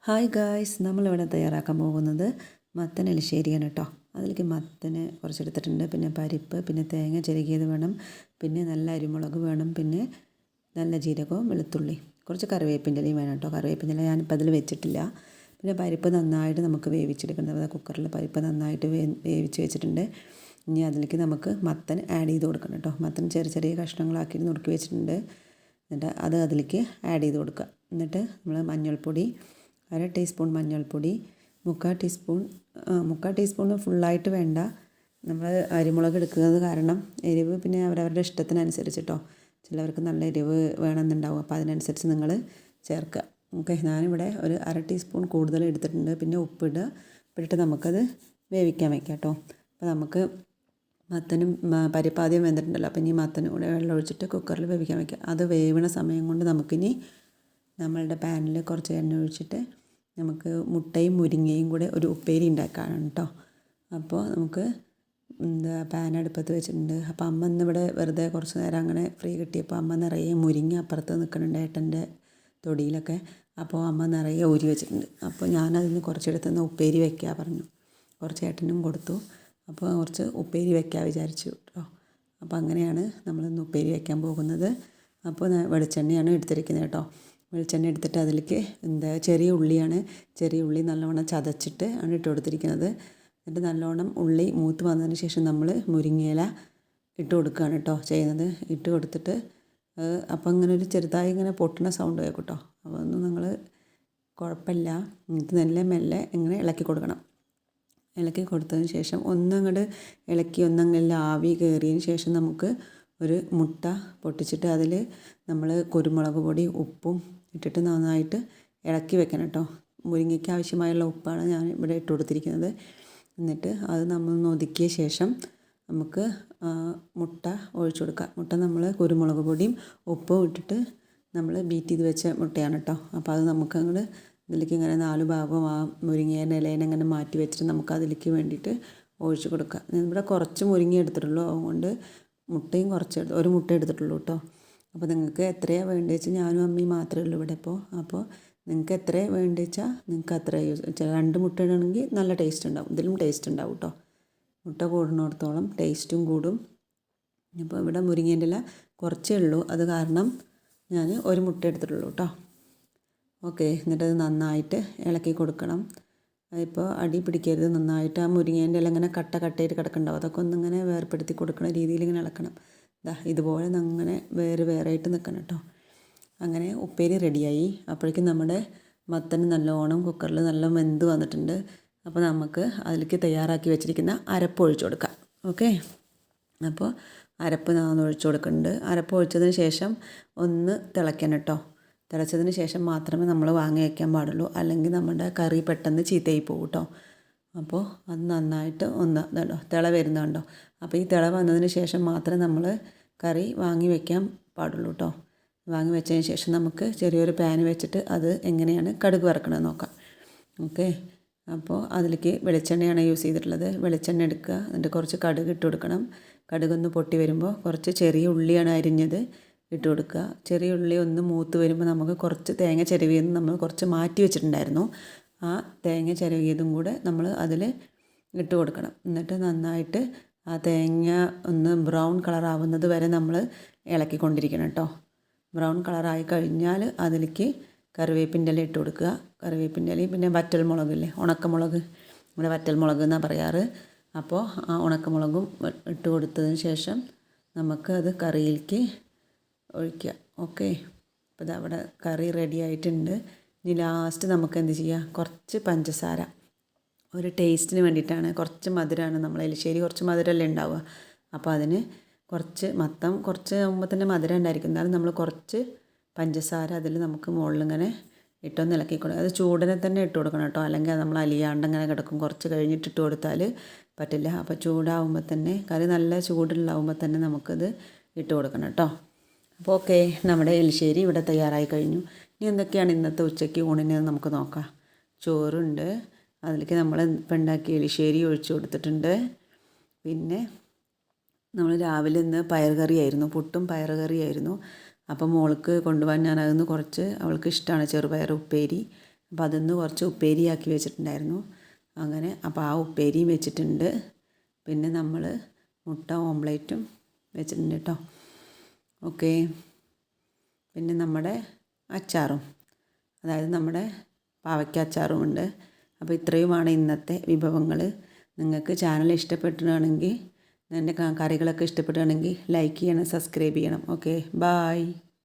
Hi guys, നമ്മളിവിടെ തയ്യാറാക്കാൻ പോകുന്നത് മത്തൻ എലിശ്ശേരിയാണ് കേട്ടോ. അതിലേക്ക് മത്തന് കുറച്ചെടുത്തിട്ടുണ്ട്, പിന്നെ പരിപ്പ്, പിന്നെ തേങ്ങ ചിരകിയത് വേണം, പിന്നെ നല്ല അരിമുളക് വേണം, പിന്നെ നല്ല ജീരകവും വെളുത്തുള്ളി, കുറച്ച് കറിവേപ്പിൻ്റെ ഇലയും വേണം കേട്ടോ. കറിവേപ്പിൻ്റെ ഇല ഞാനിപ്പോൾ അതിൽ വെച്ചിട്ടില്ല. പിന്നെ പരിപ്പ് നന്നായിട്ട് നമുക്ക് വേവിച്ചെടുക്കേണ്ടത്, കുക്കറിൽ പരിപ്പ് നന്നായിട്ട് വേവിച്ച് വെച്ചിട്ടുണ്ട്. ഇനി അതിലേക്ക് നമുക്ക് മത്തൻ ആഡ് ചെയ്ത് കൊടുക്കണം കേട്ടോ. മത്തൻ ചെറിയ ചെറിയ കഷ്ണങ്ങളാക്കി നുറുക്കി വെച്ചിട്ടുണ്ട്. എന്നിട്ട് അത് അതിലേക്ക് ആഡ് ചെയ്ത് കൊടുക്കുക. എന്നിട്ട് നമ്മൾ മഞ്ഞൾപ്പൊടി, 1/2 ടീസ്പൂൺ മഞ്ഞൾപ്പൊടി, 3/4 ടീസ്പൂൺ ഫുള്ളായിട്ട് വേണ്ട. നമ്മൾ അരിമുളക് എടുക്കുന്നത് കാരണം എരിവ് പിന്നെ അവരവരുടെ ഇഷ്ടത്തിനനുസരിച്ച് ചിലവർക്ക് നല്ല എരിവ് വേണമെന്നുണ്ടാവും, അപ്പോൾ അതിനനുസരിച്ച് നിങ്ങൾ ചേർക്കുക. ഓക്കെ, ഞാനിവിടെ ഒരു 1/2 ടീസ്പൂൺ കൂടുതൽ എടുത്തിട്ടുണ്ട്. പിന്നെ ഉപ്പിട്ട് നമുക്കത് വേവിക്കാൻ വയ്ക്കാം കേട്ടോ. അപ്പോൾ നമുക്ക് മത്തനും പരിപ്പാദ്യം വെന്തിട്ടുണ്ടല്ലോ, അപ്പോൾ ഇനി മത്തനും കൂടെ വെള്ളം ഒഴിച്ചിട്ട് കുക്കറിൽ വേവിക്കാൻ വയ്ക്കാം. അത് വേവണ സമയം കൊണ്ട് നമുക്കിനി നമ്മളുടെ പാനിൽ കുറച്ച് എണ്ണ ഒഴിച്ചിട്ട് നമുക്ക് മുട്ടയും മുരിങ്ങയും കൂടെ ഒരു ഉപ്പേരി ഉണ്ടാക്കാനാണ് കേട്ടോ. അപ്പോൾ നമുക്ക് പാൻ അടുപ്പത്ത് വെച്ചിട്ടുണ്ട്. അപ്പോൾ അമ്മ ഇന്നിവിടെ വെറുതെ കുറച്ച് നേരം അങ്ങനെ ഫ്രീ കിട്ടിയപ്പോൾ അമ്മ നിറയെ മുരിങ്ങ അപ്പുറത്ത് നിൽക്കുന്നുണ്ട് ഏട്ടൻ്റെ തൊടിയിലൊക്കെ. അപ്പോൾ അമ്മ നിറയെ ഊരി വെച്ചിട്ടുണ്ട്. അപ്പോൾ ഞാനതിന് കുറച്ചെടുത്തുനിന്ന് ഉപ്പേരി വയ്ക്കാൻ പറഞ്ഞു, കുറച്ച് ഏട്ടനും കൊടുത്തു. അപ്പോൾ കുറച്ച് ഉപ്പേരി വയ്ക്കാൻ വിചാരിച്ചു കേട്ടോ. അപ്പോൾ അങ്ങനെയാണ് നമ്മളിന്ന് ഉപ്പേരി വയ്ക്കാൻ പോകുന്നത്. അപ്പോൾ വെളിച്ചെണ്ണയാണ് എടുത്തിരിക്കുന്നത് കേട്ടോ. വെളിച്ചെണ്ണ എടുത്തിട്ട് അതിലേക്ക് ചെറിയ ഉള്ളിയാണ്, ചെറിയ ഉള്ളി നല്ലോണം ചതച്ചിട്ട് ആണ് ഇട്ട് കൊടുത്തിരിക്കുന്നത്. എന്നിട്ട് നല്ലോണം ഉള്ളി മൂത്ത് വന്നതിന് ശേഷം നമ്മൾ മുരിങ്ങയില ഇട്ട് കൊടുക്കുകയാണ് കേട്ടോ ചെയ്യുന്നത്. ഇട്ട് കൊടുത്തിട്ട് അപ്പോൾ ഇങ്ങനെ ഒരു ചെറുതായി ഇങ്ങനെ പൊട്ടുന്ന സൗണ്ട് കേൾക്കും കേട്ടോ. അപ്പോൾ ഒന്നും നിങ്ങൾ കുഴപ്പമില്ല, ഇത് നല്ല മെല്ലെ ഇങ്ങനെ ഇളക്കി കൊടുക്കണം. ഇളക്കി കൊടുത്തതിന് ശേഷം ഒന്നങ്ങോട്ട് ഇളക്കി ഒന്നങ്ങനെ ആവി കയറിയതിന് ശേഷം നമുക്ക് ഒരു മുട്ട പൊട്ടിച്ചിട്ട് അതിൽ നമ്മൾ കുരുമുളക് പൊടി ഉപ്പും ഇട്ടിട്ട് നന്നായിട്ട് ഇളക്കി വെക്കണം കേട്ടോ. മുരിങ്ങയ്ക്ക് ആവശ്യമായുള്ള ഉപ്പാണ് ഞാൻ ഇവിടെ ഇട്ട് കൊടുത്തിരിക്കുന്നത്. എന്നിട്ട് അത് നമ്മൾ ഒതുക്കിയ ശേഷം നമുക്ക് മുട്ട ഒഴിച്ചു കൊടുക്കാം. മുട്ട നമ്മൾ കുരുമുളക് പൊടിയും ഉപ്പും ഇട്ടിട്ട് നമ്മൾ ബീറ്റ് ചെയ്ത് വെച്ച മുട്ടയാണ് കേട്ടോ. അപ്പോൾ അത് നമുക്ക് അങ്ങോട്ട് ഇതിലേക്ക് ഇങ്ങനെ 4 ഭാഗവും ആ മുരിങ്ങയുടെ ഇലേനെ ഇങ്ങനെ മാറ്റി വെച്ചിട്ട് നമുക്ക് അതിലേക്ക് വേണ്ടിയിട്ട് ഒഴിച്ചു കൊടുക്കാം. ഇവിടെ കുറച്ച് മുരിങ്ങ എടുത്തിട്ടുള്ളൂ, അതുകൊണ്ട് മുട്ടയും ഒരു മുട്ട എടുത്തിട്ടുള്ളൂ കേട്ടോ. അപ്പോൾ നിങ്ങൾക്ക് എത്രയാണ് വേണ്ടത് വെച്ചാൽ ഞാനും അമ്മയും മാത്രമേ ഉള്ളൂ ഇവിടെ അപ്പോൾ നിങ്ങൾക്ക് എത്രയാണ് വേണ്ടത് വെച്ചാൽ നിങ്ങൾക്ക് അത്ര യൂസ് 2 മുട്ട ഇടണമെങ്കിൽ നല്ല ടേസ്റ്റ് ഉണ്ടാവും, ഇതിലും ടേസ്റ്റ് ഉണ്ടാവും കേട്ടോ. മുട്ട കൂടുന്നിടത്തോളം ടേസ്റ്റും കൂടും. അപ്പോൾ ഇവിടെ മുരിങ്ങേൻ്റെ ഇല കുറച്ചേ ഉള്ളൂ, അത് കാരണം ഞാൻ ഒരു മുട്ട എടുത്തിട്ടുള്ളൂ കേട്ടോ. ഓക്കെ, എന്നിട്ടത് നന്നായിട്ട് ഇളക്കി കൊടുക്കണം. ഇപ്പോൾ അടി പിടിക്കരുത്, നന്നായിട്ട് ആ മുരിങ്ങേൻ്റെ ഇല ഇങ്ങനെ കട്ടയായിട്ട് കിടക്കുന്നുണ്ടാവും, അതൊക്കെ ഒന്നിങ്ങനെ വേർപ്പെടുത്തി കൊടുക്കുന്ന രീതിയിൽ ഇങ്ങനെ ഇളക്കണം. ഇതുപോലെ അങ്ങനെ വേറായിട്ട് നിൽക്കണം കേട്ടോ. അങ്ങനെ ഉപ്പേരി റെഡിയായി. അപ്പോഴേക്കും നമ്മുടെ മത്തൻ നല്ലോണം കുക്കറിൽ നല്ല വെന്ത് വന്നിട്ടുണ്ട്. അപ്പോൾ നമുക്ക് അതിലേക്ക് തയ്യാറാക്കി വെച്ചിരിക്കുന്ന അരപ്പ് ഒഴിച്ചു കൊടുക്കാം. ഓക്കെ, അപ്പോൾ അരപ്പ് ഞാൻ ഒഴിച്ചു കൊടുക്കുന്നുണ്ട്. അരപ്പ് ഒഴിച്ചതിന് ശേഷം ഒന്ന് തിളയ്ക്കണം കേട്ടോ. തിളച്ചതിന് ശേഷം മാത്രമേ നമ്മൾ വാങ്ങി വയ്ക്കാൻ പാടുള്ളൂ, അല്ലെങ്കിൽ നമ്മുടെ കറി പെട്ടെന്ന് ചീത്തയായി പോകും കേട്ടോ. അപ്പോൾ അത് നന്നായിട്ട് ഒന്ന് ഇതുണ്ടോ തിള വരുന്നുണ്ടോ. അപ്പോൾ ഈ തിള വന്നതിന് ശേഷം മാത്രമേ നമ്മൾ കറി വാങ്ങി വയ്ക്കാൻ പാടുള്ളൂ കേട്ടോ. വാങ്ങി വെച്ചതിന് ശേഷം നമുക്ക് ചെറിയൊരു പാൻ വെച്ചിട്ട് അത് എങ്ങനെയാണ് കടുക് വറക്കണമെന്ന് നോക്കാം. ഓക്കെ, അപ്പോൾ അതിലേക്ക് വെളിച്ചെണ്ണയാണ് യൂസ് ചെയ്തിട്ടുള്ളത്. വെളിച്ചെണ്ണ എടുക്കുക, എന്നിട്ട് കുറച്ച് കടുക് ഇട്ട് കൊടുക്കണം. കടുകൊന്ന് പൊട്ടി വരുമ്പോൾ കുറച്ച് ചെറിയ ഉള്ളിയാണ് അരിഞ്ഞത് ഇട്ട് കൊടുക്കുക. ചെറിയ ഉള്ളി ഒന്ന് മൂത്ത് വരുമ്പോൾ നമുക്ക് കുറച്ച് തേങ്ങ ചിരവിയതും നമ്മൾ കുറച്ച് മാറ്റി വെച്ചിട്ടുണ്ടായിരുന്നു, ആ തേങ്ങ ചിരവിയതും കൂടെ നമ്മൾ അതിൽ ഇട്ട് കൊടുക്കണം. എന്നിട്ട് നന്നായിട്ട് ആ തേങ്ങ ഒന്ന് ബ്രൗൺ കളറാവുന്നത് വരെ നമ്മൾ ഇളക്കിക്കൊണ്ടിരിക്കണം കേട്ടോ. ബ്രൗൺ കളറായി കഴിഞ്ഞാൽ അതിലേക്ക് കറിവേപ്പിൻ്റെ ഇല ഇട്ട് കൊടുക്കുക. കറിവേപ്പിൻ്റെ ഇലയും പിന്നെ വറ്റൽമുളകില്ലേ, ഉണക്കമുളക്, ഇവിടെ വറ്റൽമുളക് എന്നാണ് പറയാറ്. അപ്പോൾ ആ ഉണക്കമുളകും ഇട്ട് കൊടുത്തതിന് ശേഷം നമുക്ക് അത് കറിയിലേക്ക് ഒഴിക്കുക. ഓക്കെ, അപ്പോൾ ഇതവിടെ കറി റെഡി ആയിട്ടുണ്ട്. ഇനി ലാസ്റ്റ് നമുക്ക് എന്ത് ചെയ്യുക, കുറച്ച് പഞ്ചസാര, ഒരു ടേസ്റ്റിന് വേണ്ടിയിട്ടാണ്. കുറച്ച് മധുരമാണ്, നമ്മൾ എലിശ്ശേരി കുറച്ച് മധുരമല്ലേ ഉണ്ടാവുക. അപ്പോൾ അതിന് കുറച്ച് ആകുമ്പോൾ തന്നെ മധുരം ഉണ്ടായിരിക്കും, എന്നാലും നമ്മൾ കുറച്ച് പഞ്ചസാര അതിൽ നമുക്ക് മുകളിലിങ്ങനെ ഇട്ടൊന്ന് ഇളക്കി കൊടുക്കുക. അത് ചൂടിനെ തന്നെ ഇട്ട് കൊടുക്കണം കേട്ടോ, അല്ലെങ്കിൽ നമ്മൾ അലിയാണ്ട് അങ്ങനെ കിടക്കും. കുറച്ച് കഴിഞ്ഞിട്ട് ഇട്ട് കൊടുത്താൽ പറ്റില്ല. അപ്പോൾ ചൂടാവുമ്പോൾ തന്നെ, കറി നല്ല ചൂടുള്ളാവുമ്പോൾ തന്നെ നമുക്കത് ഇട്ട് കൊടുക്കണം കേട്ടോ. അപ്പോൾ ഓക്കെ, നമ്മുടെ എലിശ്ശേരി ഇവിടെ തയ്യാറായി കഴിഞ്ഞു. ഇനി എന്തൊക്കെയാണ് ഇന്നത്തെ ഉച്ചയ്ക്ക് ഊണിന് നമുക്ക് നോക്കാം. ചോറുണ്ട്, അതിലേക്ക് നമ്മൾ ഇപ്പം ഉണ്ടാക്കിയ എലിശ്ശേരി ഒഴിച്ചു കൊടുത്തിട്ടുണ്ട്. പിന്നെ നമ്മൾ രാവിലെ ഇന്ന് പയറുകറിയായിരുന്നു, പുട്ടും പയറുകറിയായിരുന്നു. അപ്പം മോൾക്ക് കൊണ്ടുപോകാൻ ഞാൻ അതിൽ നിന്ന് കുറച്ച്, അവൾക്ക് ഇഷ്ടമാണ് ചെറുപയർ ഉപ്പേരി, അപ്പോൾ അതൊന്ന് കുറച്ച് ഉപ്പേരിയാക്കി വെച്ചിട്ടുണ്ടായിരുന്നു. അങ്ങനെ അപ്പോൾ ആ ഉപ്പേരിയും വെച്ചിട്ടുണ്ട്. പിന്നെ നമ്മൾ മുട്ട ഓംലേറ്റും വെച്ചിട്ടുണ്ട് കേട്ടോ. ഓക്കെ. പിന്നെ നമ്മുടെ അച്ചാറും, അതായത് നമ്മുടെ പാവയ്ക്ക അച്ചാറും ഉണ്ട്. അപ്പോൾ ഇത്രയുമാണ് ഇന്നത്തെ വിഭവങ്ങൾ. നിങ്ങൾക്ക് ചാനൽ ഇഷ്ടപ്പെട്ടിട്ടുണ്ടെങ്കിൽ, എൻ്റെ കറികളൊക്കെ ഇഷ്ടപ്പെടുകയാണെങ്കിൽ ലൈക്ക് ചെയ്യണം, സബ്സ്ക്രൈബ് ചെയ്യണം. Okay, bye.